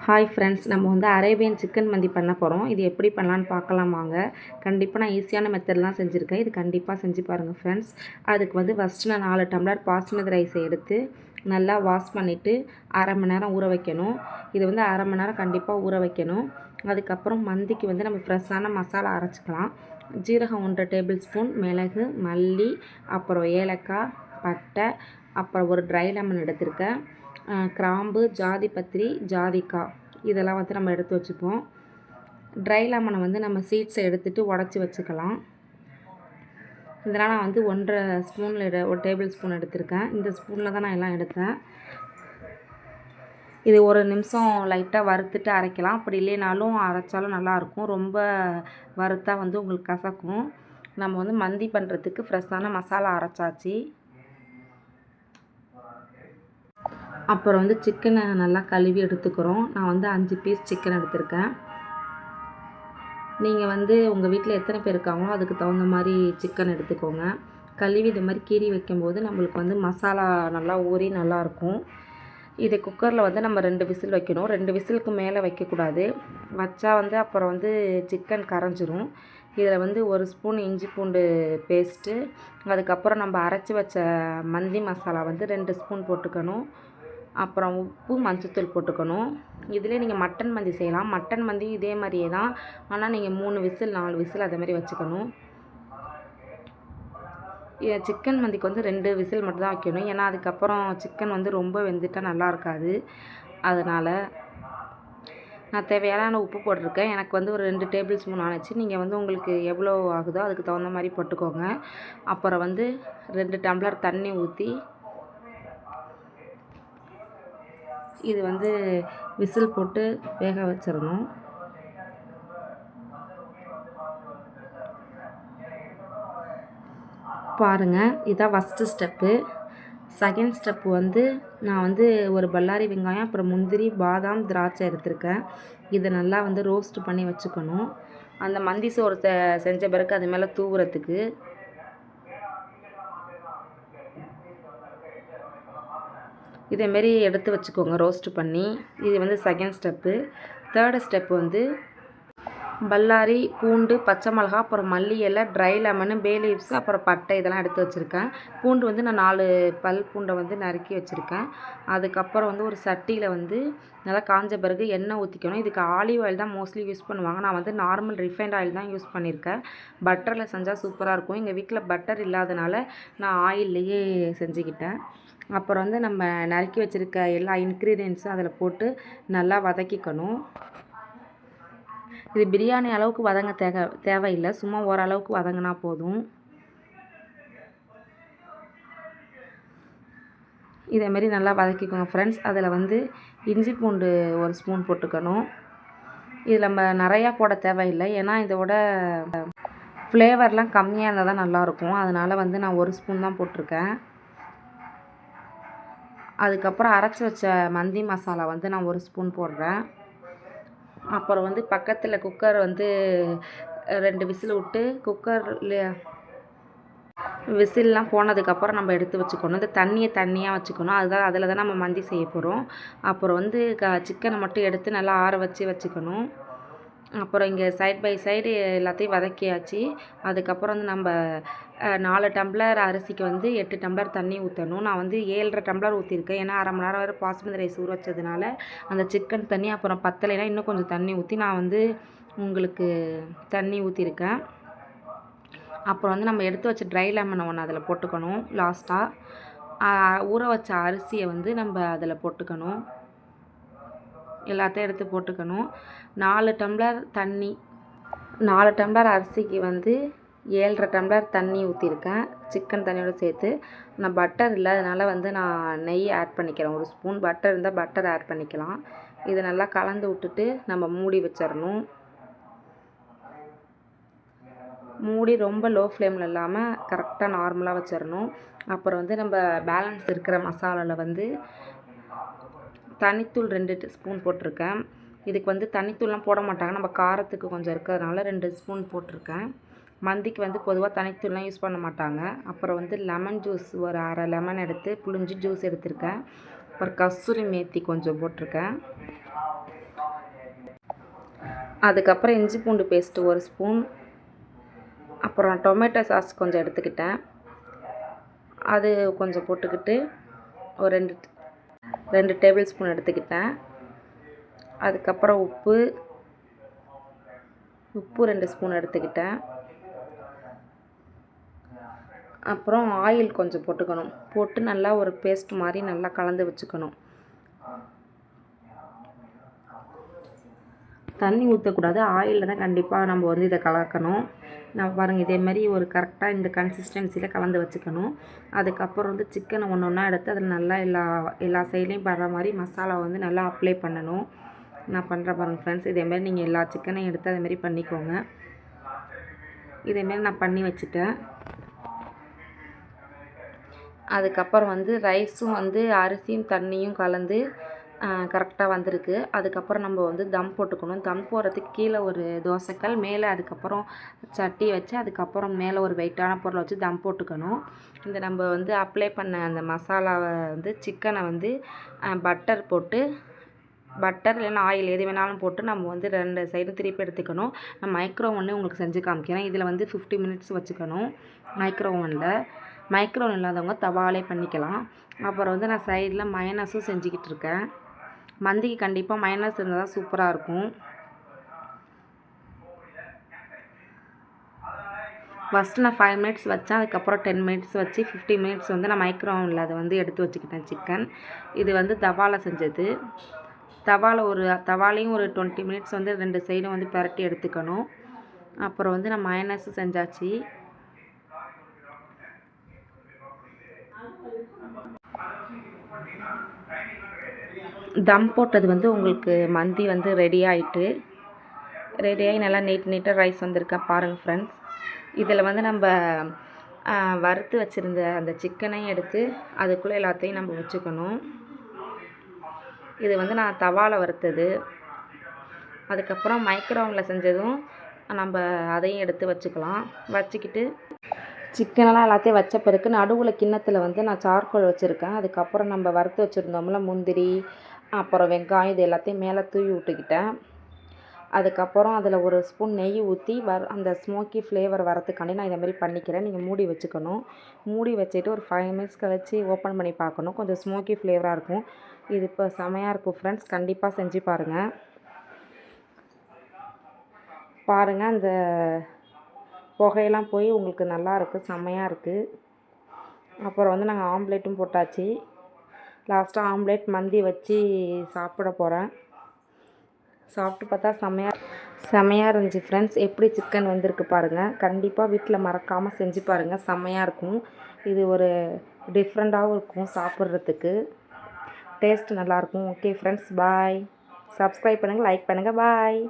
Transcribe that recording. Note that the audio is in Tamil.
ஹாய் ஃப்ரெண்ட்ஸ், நம்ம வந்து அரேபியன் சிக்கன் மந்தி பண்ண போகிறோம். இது எப்படி பண்ணலான்னு பார்க்கலாம் வாங்க. கண்டிப்பாக நான் ஈஸியான மெத்தட்லாம் செஞ்சுருக்கேன். இது கண்டிப்பாக செஞ்சு பாருங்கள் ஃப்ரெண்ட்ஸ். அதுக்கு வந்து ஃபஸ்ட்டு நான் 4 டம்ளர் பாஸ்மதி ரைஸை எடுத்து நல்லா வாஷ் பண்ணிவிட்டு அரை மணி நேரம் ஊற வைக்கணும். இது வந்து அரை மணி நேரம் கண்டிப்பாக ஊற வைக்கணும். அதுக்கப்புறம் மந்திக்கு வந்து நம்ம ஃப்ரெஷ்ஷான மசாலா அரைச்சிக்கலாம். ஜீரகம் 1 டேபிள் ஸ்பூன், மிளகு, மல்லி, அப்புறம் ஏலக்காய், பட்டை, அப்புறம் ஒரு ட்ரை லெமன் எடுத்திருக்கேன், கிராம்பு, ஜாதிபத்திரி, ஜாதிக்காய் இதெல்லாம் வந்து நம்ம எடுத்து வச்சுப்போம். ட்ரை லெமனை வந்து நம்ம சீட்ஸை எடுத்துகிட்டு உடச்சி வச்சுக்கலாம். இதெல்லாம் நான் வந்து 1.5 ஸ்பூனில் 1 டேபிள் ஸ்பூன் எடுத்திருக்கேன். இந்த ஸ்பூனில் தான் நான் எல்லாம் எடுத்தேன். இது ஒரு நிமிஷம் லைட்டாக வறுத்துட்டு அரைக்கலாம். அப்படி இல்லைனாலும் அரைச்சாலும் நல்லாயிருக்கும். ரொம்ப வறுத்தா வந்து உங்களுக்கு கசக்கும். நம்ம வந்து மந்தி பண்ணுறதுக்கு ஃப்ரெஷ்ஷான மசாலா அரைச்சாச்சு. அப்புறம் வந்து சிக்கனை நல்லா கழுவி எடுத்துக்கிறோம். நான் வந்து 5 பீஸ் சிக்கன் எடுத்திருக்கேன். நீங்கள் வந்து உங்கள் வீட்டில் எத்தனை பேர் இருக்காங்களோ அதுக்கு தகுந்த மாதிரி சிக்கன் எடுத்துக்கோங்க. கழுவி இது மாதிரி கீறி வைக்கும்போது நம்மளுக்கு வந்து மசாலா நல்லா ஊறி நல்லாயிருக்கும். இதை குக்கரில் வந்து நம்ம 2 விசில் வைக்கணும். 2 விசிலுக்கு மேலே வைக்கக்கூடாது. வச்சா வந்து அப்புறம் வந்து சிக்கன் கரைஞ்சிரும். இதில் வந்து 1 ஸ்பூன் இஞ்சி பூண்டு பேஸ்ட்டு, அதுக்கப்புறம் நம்ம அரைச்சி வச்ச மந்தி மசாலா வந்து 2 ஸ்பூன் போட்டுக்கணும். அப்புறம் உப்பு, மஞ்சத்தூள் போட்டுக்கணும். இதிலே நீங்கள் மட்டன் மந்தி செய்யலாம். மட்டன் மந்தி இதே மாதிரியே தான், ஆனால் நீங்கள் 3 விசில் 4 விசில் அதே மாதிரி வச்சுக்கணும். சிக்கன் மந்திக்கு வந்து 2 விசில் மட்டும் தான் வைக்கணும். ஏன்னா அதுக்கப்புறம் சிக்கன் வந்து ரொம்ப வெந்துட்டால் நல்லா இருக்காது. அதனால் நான் தேவையான உப்பு போட்டிருக்கேன். எனக்கு வந்து ஒரு 2 டேபிள் ஸ்பூன் ஆணுச்சு. நீங்கள் வந்து உங்களுக்கு எவ்வளோ ஆகுதோ அதுக்கு தகுந்த மாதிரி போட்டுக்கோங்க. அப்புறம் வந்து 2 டம்ளர் தண்ணி ஊற்றி இது வந்து விசில் போட்டு வேக வச்சிடணும். பாருங்கள், இதான் ஃபஸ்ட்டு ஸ்டெப்பு. செகண்ட் ஸ்டெப்பு வந்து நான் வந்து ஒரு பல்லாரி வெங்காயம், அப்புறம் முந்திரி, பாதாம், திராட்சை எடுத்திருக்கேன். இதை நல்லா வந்து ரோஸ்ட் பண்ணி வச்சுக்கணும். அந்த மந்தி சோறு செஞ்ச பிறகு அது மேலே தூவுறதுக்கு. இதேமாரி எடுத்து வச்சுக்கோங்க ரோஸ்ட் பண்ணி. இது வந்து செகண்ட் ஸ்டெப்பு. தேர்டு ஸ்டெப்பு வந்து பல்லாரி, பூண்டு, பச்சை மிளகா, அப்புறம் மல்லி இலை, ட்ரை லெமனு, பே லீவ்ஸ், அப்புறம் பட்டை இதெல்லாம் எடுத்து வச்சுருக்கேன். பூண்டு வந்து நான் 4 பல் பூண்டை வந்து நறுக்கி வச்சுருக்கேன். அதுக்கப்புறம் வந்து ஒரு சட்டியில் வந்து நல்லா காஞ்ச பிறகு எண்ணெய் ஊற்றிக்கணும். இதுக்கு ஆலிவ் ஆயில் தான் மோஸ்ட்லி யூஸ் பண்ணுவாங்க. நான் வந்து நார்மல் ரிஃபைண்ட் ஆயில் தான் யூஸ் பண்ணியிருக்கேன். பட்டரில் செஞ்சால் சூப்பராக இருக்கும். எங்கள் வீட்டில் பட்டர் இல்லாதனால நான் ஆயில்லையே செஞ்சுக்கிட்டேன். அப்புறம் வந்து நம்ம நறுக்கி வச்சுருக்க எல்லா இன்க்ரீடியன்ஸும் அதில் போட்டு நல்லா வதக்கிக்கணும். இது பிரியாணி அளவுக்கு வதங்க தேவையில்லை. சும்மா ஓரளவுக்கு வதங்கினா போதும். இதேமாரி நல்லா வதக்கிக்கோங்க ஃப்ரெண்ட்ஸ். அதில் வந்து இஞ்சி பூண்டு 1 ஸ்பூன் போட்டுக்கணும். இதில் நம்ம நிறையா போட தேவையில்லை. ஏன்னா இதோட ஃப்ளேவர்லாம் கம்மியாக இருந்தால் தான் நல்லாயிருக்கும். அதனால் வந்து நான் 1 ஸ்பூன் தான் போட்டிருக்கேன். அதுக்கப்புறம் அரைச்சி வச்ச மந்தி மசாலா வந்து நான் 1 ஸ்பூன் போடுறேன். அப்புறம் வந்து பக்கத்தில் குக்கர் வந்து 2 விசில் விட்டு குக்கரில் விசில்லாம் போனதுக்கப்புறம் நம்ம எடுத்து வச்சுக்கணும். இந்த தண்ணியை தண்ணியாக வச்சுக்கணும். அதுதான் அதில் தான் நம்ம மந்தி செய்ய போகிறோம். அப்புறம் வந்து சிக்கனை மட்டும் எடுத்து நல்லா ஆற வச்சுக்கணும். அப்புறம் இங்கே சைட் பை சைடு எல்லாத்தையும் வதக்கியாச்சு. அதுக்கப்புறம் வந்து நம்ம 4 டம்ளர் அரிசிக்கு வந்து 8 டம்ளர் தண்ணி ஊற்றணும். நான் வந்து 7.5 டம்ளர் ஊற்றிருக்கேன். ஏன்னா அரை மணி நேரம் வரை பாஸ்மதி ரைஸ் ஊற வச்சதுனால அந்த சிக்கன் தண்ணி அப்புறம் பத்தலைனா இன்னும் கொஞ்சம் தண்ணி ஊற்றி நான் வந்து உங்களுக்கு தண்ணி ஊற்றிருக்கேன். அப்புறம் வந்து நம்ம எடுத்து வச்ச ட்ரை லெமனை ஒன்று அதில் போட்டுக்கணும். லாஸ்ட்டாக ஊற வச்ச அரிசியை வந்து நம்ம அதில் போட்டுக்கணும். எல்லாத்தையும் எடுத்து போட்டுக்கணும். 4 டம்ளர் தண்ணி, 4 டம்ளர் அரிசிக்கு வந்து 7.5 டம்ளர் தண்ணி ஊற்றிருக்கேன் சிக்கன் தண்ணியோடு சேர்த்து. நான் பட்டர் இல்லை, அதனால் வந்து நான் நெய் ஆட் பண்ணிக்கிறேன். 1 ஸ்பூன். பட்டர் இருந்தால் பட்டர் ஆட் பண்ணிக்கலாம். இதை நல்லா கலந்து விட்டுட்டு நம்ம மூடி வச்சிடணும். மூடி ரொம்ப லோ ஃப்ளேமில் இல்லாமல் கரெக்டாக நார்மலாக வச்சிடணும். அப்புறம் வந்து நம்ம பேலன்ஸ் இருக்கிற மசாலாவில் வந்து தனித்தூள் 2 ஸ்பூன் போட்டிருக்கேன். இதுக்கு வந்து தனித்தூள்லாம் போட மாட்டாங்க. நம்ம காரத்துக்கு கொஞ்சம் இருக்கிறதுனால 2 ஸ்பூன் போட்டிருக்கேன். மந்திக்கு வந்து பொதுவாக தனித்தூள்லாம் யூஸ் பண்ண மாட்டாங்க. அப்புறம் வந்து லெமன் ஜூஸ் ஒரு அரை லெமன் எடுத்து புழிஞ்சு ஜூஸ் எடுத்திருக்கேன். அப்புறம் கஸ்தூரி மேத்தி கொஞ்சம் போட்டிருக்கேன். அதுக்கப்புறம் இஞ்சி பூண்டு பேஸ்ட்டு 1 ஸ்பூன், அப்புறம் டொமேட்டோ சாஸ் கொஞ்சம் எடுத்துக்கிட்டேன், அது கொஞ்சம் போட்டுக்கிட்டு ஒரு 2 டேபிள் ஸ்பூன் எடுத்துக்கிட்டேன். அதுக்கப்புறம் உப்பு 2 ஸ்பூன் எடுத்துக்கிட்டேன். அப்புறம் ஆயில் கொஞ்சம் போட்டுக்கணும். போட்டு நல்லா ஒரு பேஸ்ட் மாதிரி நல்லா கலந்து வச்சுக்கணும். தண்ணி ஊற்றக்கூடாது, ஆயிலில் தான் கண்டிப்பாக நம்ம வந்து இதை கலக்கணும். நான் பாருங்கள், இதேமாதிரி ஒரு கரெக்டாக இந்த கன்சிஸ்டன்சியில் கலந்து வச்சுக்கணும். அதுக்கப்புறம் வந்து சிக்கனை ஒன்று ஒன்றா எடுத்து அதில் நல்லா எல்லா சைட்லேயும் படுற மாதிரி மசாலா வந்து நல்லா அப்ளை பண்ணணும். நான் பண்ணுறேன் பாருங்கள் ஃப்ரெண்ட்ஸ், இதேமாரி நீங்கள் எல்லா சிக்கனையும் எடுத்து அதேமாரி பண்ணிக்கோங்க. இதேமாரி நான் பண்ணி வச்சுட்டேன். அதுக்கப்புறம் வந்து ரைஸும் வந்து அரிசியும் தண்ணியும் கலந்து கரெக்டாக வந்திருக்கு. அதுக்கப்புறம் நம்ம வந்து தம் போட்டுக்கணும். தம் போடுறதுக்கு கீழே ஒரு தோசைக்கல், மேலே அதுக்கப்புறம் சட்டி வச்சு அதுக்கப்புறம் மேலே ஒரு வெயிட்டான பொருளை வச்சு தம் போட்டுக்கணும். இந்த நம்ம வந்து அப்ளை பண்ண அந்த மசாலாவை வந்து சிக்கனை வந்து பட்டர் போட்டு, பட்டர் இல்லைன்னா ஆயில் எது வேணாலும் போட்டு நம்ம வந்து 2 சைடும் திருப்பி எடுத்துக்கணும். நான் மைக்ரோ ஓவன்லேயே உங்களுக்கு செஞ்சு காமிக்கிறேன். இதில் வந்து 50 மினிட்ஸ் வச்சுக்கணும் மைக்ரோ ஓவனில். மைக்ரோ ஓவன் இல்லாதவங்க தவாலே பண்ணிக்கலாம். அப்புறம் வந்து நான் சைடில் மயனஸும் செஞ்சுக்கிட்டு இருக்கேன். மந்திக்கு கண்டிப்பாக மயனஸ் இருந்தால் தான் சூப்பராக இருக்கும். ஃபஸ்ட்டு நான் 5 மினிட்ஸ் வச்சேன், அதுக்கப்புறம் 10 மினிட்ஸ் வச்சு 50 மினிட்ஸ் வந்து நான் மைக்ரோ ஓவனில் அதை வந்து எடுத்து வச்சுக்கிட்டேன் சிக்கன். இது வந்து தவாவில் செஞ்சது. தவாலையும் ஒரு 20 மினிட்ஸ் வந்து 2 சைடும் வந்து பரட்டி எடுத்துக்கணும். அப்புறம் வந்து நான் மயனஸ் செஞ்சாச்சு. தம் போட்டது வந்து உங்களுக்கு மந்தி வந்து ரெடியாகி நல்லா நீட்டாக ரைஸ் வந்திருக்கா பாருங்கள் ஃப்ரெண்ட்ஸ். இதில் வந்து நம்ம வறுத்து வச்சுருந்த அந்த சிக்கனையும் எடுத்து அதுக்குள்ளே எல்லாத்தையும் நம்ம வச்சுக்கணும். இது வந்து நான் தவாவில் வறுத்தது. அதுக்கப்புறம் மைக்ரோ ஓவனில் செஞ்சதும் நம்ம அதையும் எடுத்து வச்சுக்கலாம். வச்சுக்கிட்டு சிக்கனெல்லாம் எல்லாத்தையும் வச்ச பிறகு நடுவில் கிண்ணத்தில் வந்து நான் சார்கோல் வச்சுருக்கேன். அதுக்கப்புறம் நம்ம வறுத்து வச்சுருந்தோம்ல முந்திரி, அப்புறம் வெங்காயம், இது எல்லாத்தையும் மேலே தூவி விட்டுக்கிட்டேன். அதுக்கப்புறம் அதில் 1 ஸ்பூன் நெய் ஊற்றி அந்த ஸ்மோக்கி ஃப்ளேவர் வரத்துக்காண்டி நான் இதேமாரி பண்ணிக்கிறேன். நீங்கள் மூடி வச்சுக்கணும். மூடி வச்சுட்டு ஒரு 5 மினிட்ஸ் கழித்து ஓப்பன் பண்ணி பார்க்கணும். கொஞ்சம் ஸ்மோக்கி ஃப்ளேவராக இருக்கும். இது இப்போ செமையாக இருக்கும் ஃப்ரெண்ட்ஸ், கண்டிப்பாக செஞ்சு பாருங்கள். அந்த புகையெல்லாம் போய் உங்களுக்கு நல்லாயிருக்கு, செம்மையாக இருக்குது. அப்புறம் வந்து நாங்கள் ஆம்லேட்டும் போட்டாச்சு. லாஸ்ட்டாக ஆம்லேட் மந்தி வச்சு சாப்பிட போகிறேன். சாப்பிட்டு பார்த்தா செம்மையாக இருந்துச்சு ஃப்ரெண்ட்ஸ். எப்படி சிக்கன் வந்திருக்கு பாருங்கள். கண்டிப்பாக வீட்டில் மறக்காமல் செஞ்சு பாருங்கள், செம்மையாக இருக்கும். இது ஒரு டிஃப்ரெண்ட்டாகவும் இருக்கும் சாப்பிட்றதுக்கு. டேஸ்ட் நல்லாயிருக்கும். ஓகே ஃப்ரெண்ட்ஸ், பாய். சப்ஸ்கிரைப் பண்ணுங்கள், லைக் பண்ணுங்கள், பாய்.